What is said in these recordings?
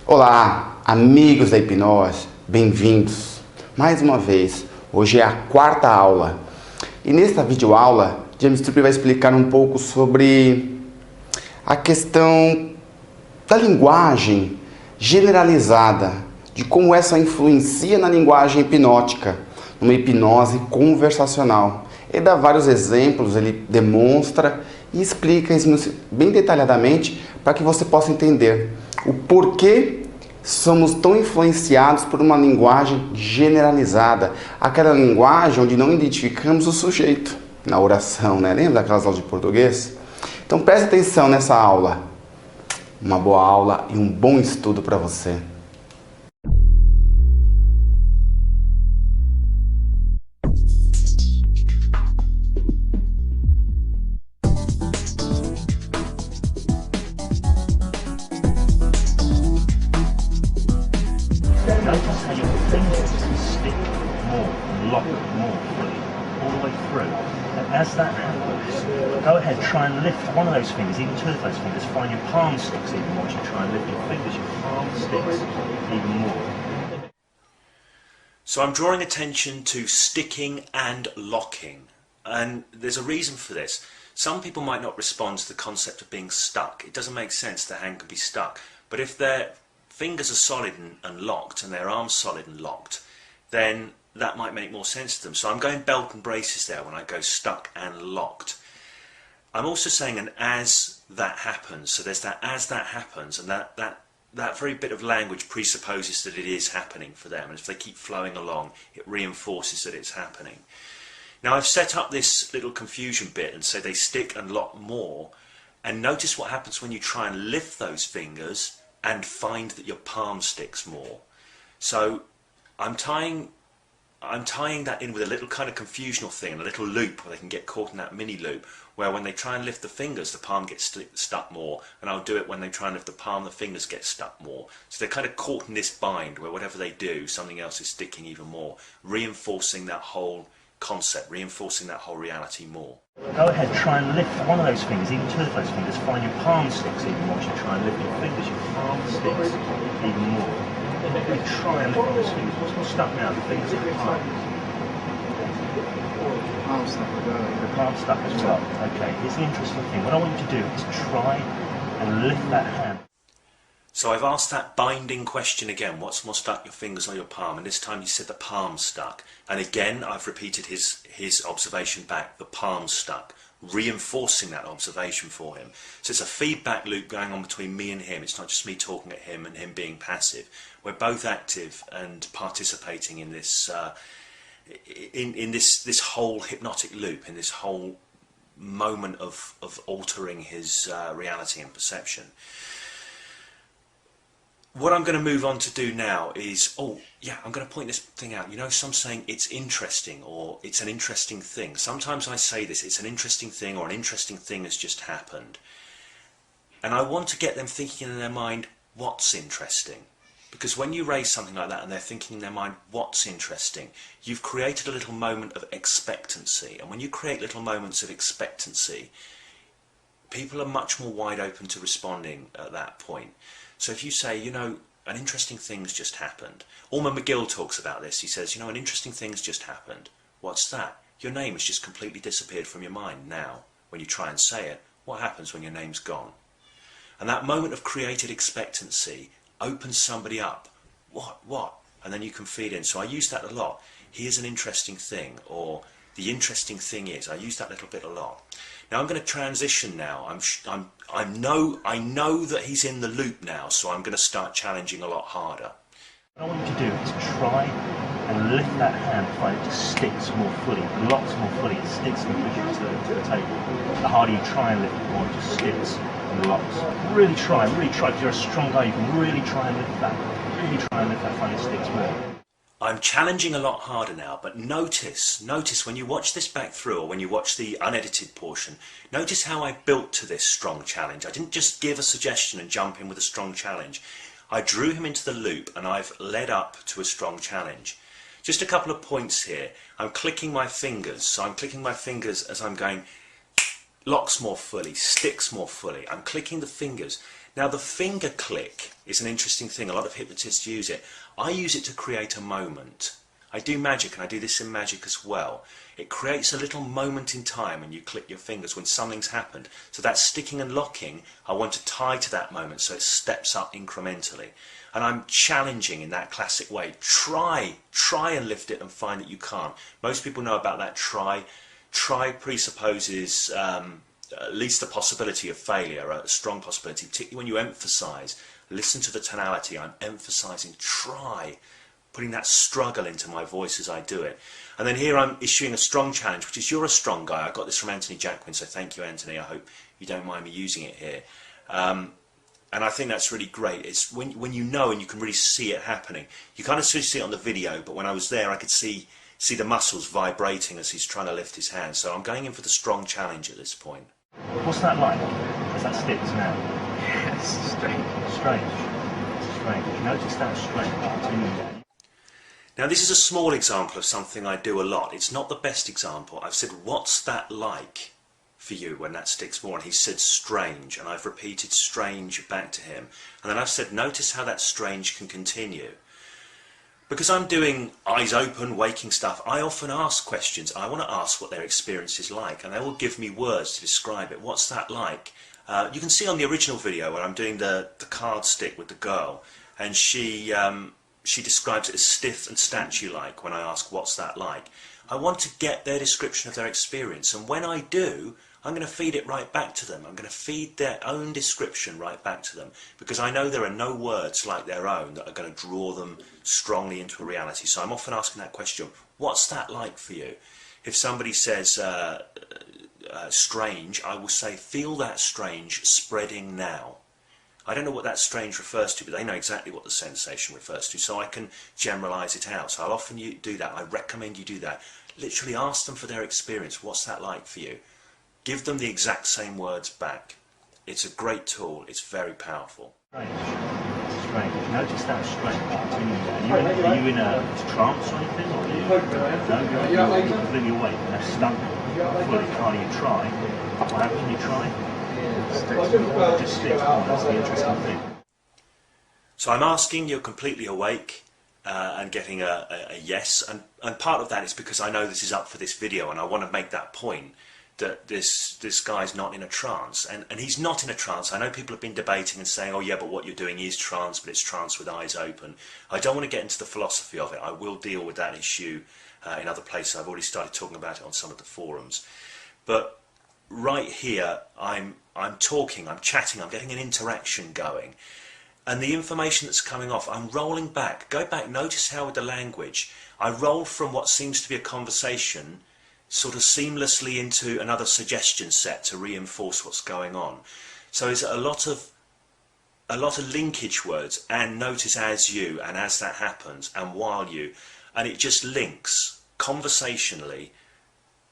Olá, amigos da hipnose, bem-vindos. Mais uma vez, hoje é a quarta aula. E nesta videoaula, James Tripp vai explicar um pouco sobre a questão da linguagem generalizada, de como essa influencia na linguagem hipnótica, numa hipnose conversacional. Ele dá vários exemplos, ele demonstra e explica isso bem detalhadamente para que você possa entender o porquê somos tão influenciados por uma linguagem generalizada, aquela linguagem onde não identificamos o sujeito na oração, né? Lembra daquelas aulas de português? Então preste atenção nessa aula. Uma boa aula e um bom estudo para você. Notice how your fingers stick more and lock more fully all the way through. And as that happens, go ahead, try and lift one of those fingers, even two of those fingers. Find your palm sticks even more. As you try and lift your fingers, your palm sticks even more. So I'm drawing attention to sticking and locking, and there's a reason for this. Some people might not respond to the concept of being stuck. It doesn't make sense the hand could be stuck, but if their fingers are solid and locked and their arms solid and locked, then that might make more sense to them. So I'm going belt and braces there when I go stuck and locked. I'm also saying an as that happens. So there's that as that happens, and that very bit of language presupposes that it is happening for them, and if they keep flowing along, it reinforces that it's happening. Now I've set up this little confusion bit and say they stick and lock more, and notice what happens when you try and lift those fingers and find that your palm sticks more. So I'm tying that in with a little kind of confusional thing, a little loop where they can get caught in that mini loop, where when they try and lift the fingers, the palm gets stuck more, and I'll do it when they try and lift the palm, the fingers get stuck more. So they're kind of caught in this bind where whatever they do, something else is sticking even more, reinforcing that whole concept, reinforcing that whole reality more. Go ahead, try and lift one of those fingers, even two of those fingers. Find your palm sticks even more. As you try and lift your fingers, your palm sticks even more. Really try and lift those fingers. What's more stuck now? The fingers or the palm? Palm stuck as well. The palm stuck as well. Okay, here's the interesting thing. What I want you to do is try and lift that hand. So I've asked that binding question again, what's more stuck, your fingers or your palm? And this time he said the palm stuck. And again I've repeated his observation back, the palm stuck, reinforcing that observation for him. So it's a feedback loop going on between me and him. It's not just me talking at him and him being passive. We're both active and participating in this in this whole hypnotic loop, in this whole moment of altering his reality and perception. What I'm going to move on to do now is, I'm going to point this thing out. You know, some saying it's interesting or it's an interesting thing. Sometimes I say this, it's an interesting thing or an interesting thing has just happened. And I want to get them thinking in their mind, what's interesting? Because when you raise something like that and they're thinking in their mind, what's interesting? You've created a little moment of expectancy. And when you create little moments of expectancy, people are much more wide open to responding at that point. So if you say, you know, an interesting thing's just happened. Orman McGill talks about this. He says, you know, an interesting thing's just happened. What's that? Your name has just completely disappeared from your mind now. When you try and say it, what happens when your name's gone? And that moment of created expectancy opens somebody up. What? And then you can feed in. So I use that a lot. Here's an interesting thing, or the interesting thing is. I use that little bit a lot. Now I'm going to transition now. I know that he's in the loop now, so I'm going to start challenging a lot harder. What I want you to do is try and lift that hand, find it just sticks more fully, locks more fully, it sticks and pushes to the table. The harder you try and lift it more, it just sticks and locks. Really try, because you're a strong guy, you can really try and lift that, find it sticks more. I'm challenging a lot harder now, but notice when you watch this back through, or when you watch the unedited portion, notice how I built to this strong challenge. I didn't just give a suggestion and jump in with a strong challenge. I drew him into the loop and I've led up to a strong challenge. Just a couple of points here. I'm clicking my fingers, so I'm clicking my fingers as I'm going, locks more fully, sticks more fully. I'm clicking the fingers. Now the finger click is an interesting thing. A lot of hypnotists use it. I use it to create a moment. I do magic, and I do this in magic as well. It creates a little moment in time and you click your fingers when something's happened. So that sticking and locking, I want to tie to that moment so it steps up incrementally. And I'm challenging in that classic way. Try and lift it and find that you can't. Most people know about that try. Try presupposes at least a possibility of failure, a strong possibility, particularly when you emphasize. Listen to the tonality. I'm emphasizing try, putting that struggle into my voice as I do it. And then here I'm issuing a strong challenge, which is you're a strong guy. I got this from Anthony Jacquin, so thank you, Anthony. I hope you don't mind me using it here. And I think that's really great. It's when you know and you can really see it happening. You kind of see it on the video, but when I was there I could see the muscles vibrating as he's trying to lift his hand. So I'm going in for the strong challenge at this point. What's that like? As that sticks now? Yes, strange. Strange. Notice that strange. Continue. Now this is a small example of something I do a lot. It's not the best example. I've said, what's that like for you when that sticks more? And he said strange, and I've repeated strange back to him. And then I've said, notice how that strange can continue. Because I'm doing eyes open, waking stuff, I often ask questions. I want to ask what their experience is like, and they will give me words to describe it. What's that like? You can see on the original video where I'm doing the card stick with the girl, and she describes it as stiff and statue-like when I ask what's that like. I want to get their description of their experience, and when I do, I'm going to feed it right back to them. I'm going to feed their own description right back to them, because I know there are no words like their own that are going to draw them strongly into a reality. So I'm often asking that question, what's that like for you? If somebody says strange, I will say, feel that strange spreading now. I don't know what that strange refers to, but they know exactly what the sensation refers to, so I can generalise it out. So I'll often do that. I recommend you do that. Literally ask them for their experience. What's that like for you? Give them the exact same words back. It's a great tool. It's very powerful. Strange. Notice that strange. Continue. Are you in a trance or anything? Or are you're completely awake and they're stuck fully. Can't you try? What happens when you try? It just sticks on. That's the interesting thing. So I'm asking, you're completely awake, and getting a yes, and part of that is because I know this is up for this video and I want to make that point that this guy's not in a trance, and he's not in a trance. I know people have been debating and saying, oh yeah, but what you're doing is trance, but it's trance with eyes open. I don't want to get into the philosophy of it. I will deal with that issue in other places. I've already started talking about it on some of the forums, but right here I'm talking, I'm chatting, I'm getting an interaction going, and the information that's coming off, I'm rolling back. Go back, notice how with the language I roll from what seems to be a conversation sort of seamlessly into another suggestion set to reinforce what's going on. So it's a lot of linkage words, and notice as you, and as that happens, and while you, and it just links conversationally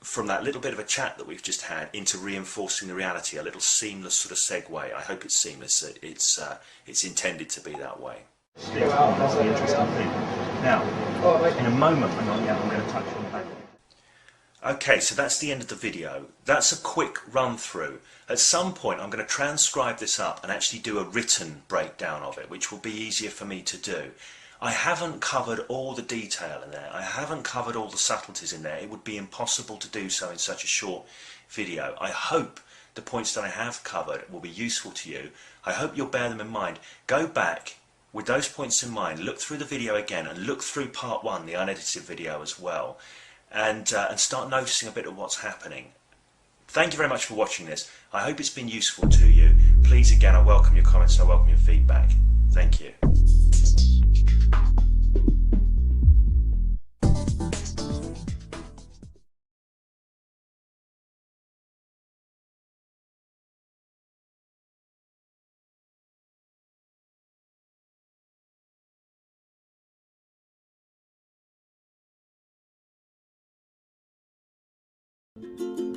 from that little bit of a chat that we've just had into reinforcing the reality, a little seamless sort of segue. I hope it's seamless. It's intended to be that way. That's the interesting thing. Now, in a moment, I'm going to touch on the back. Okay, so that's the end of the video. That's a quick run through. At some point I'm going to transcribe this up and actually do a written breakdown of it, which will be easier for me to do. I haven't covered all the detail in there. I haven't covered all the subtleties in there. It would be impossible to do so in such a short video. I hope the points that I have covered will be useful to you. I hope you'll bear them in mind. Go back with those points in mind, look through the video again, and look through part 1, the unedited video as well. And start noticing a bit of what's happening. Thank you very much for watching this. I hope it's been useful to you. Please, again, I welcome your comments and I welcome your feedback. Thank you. Thank you.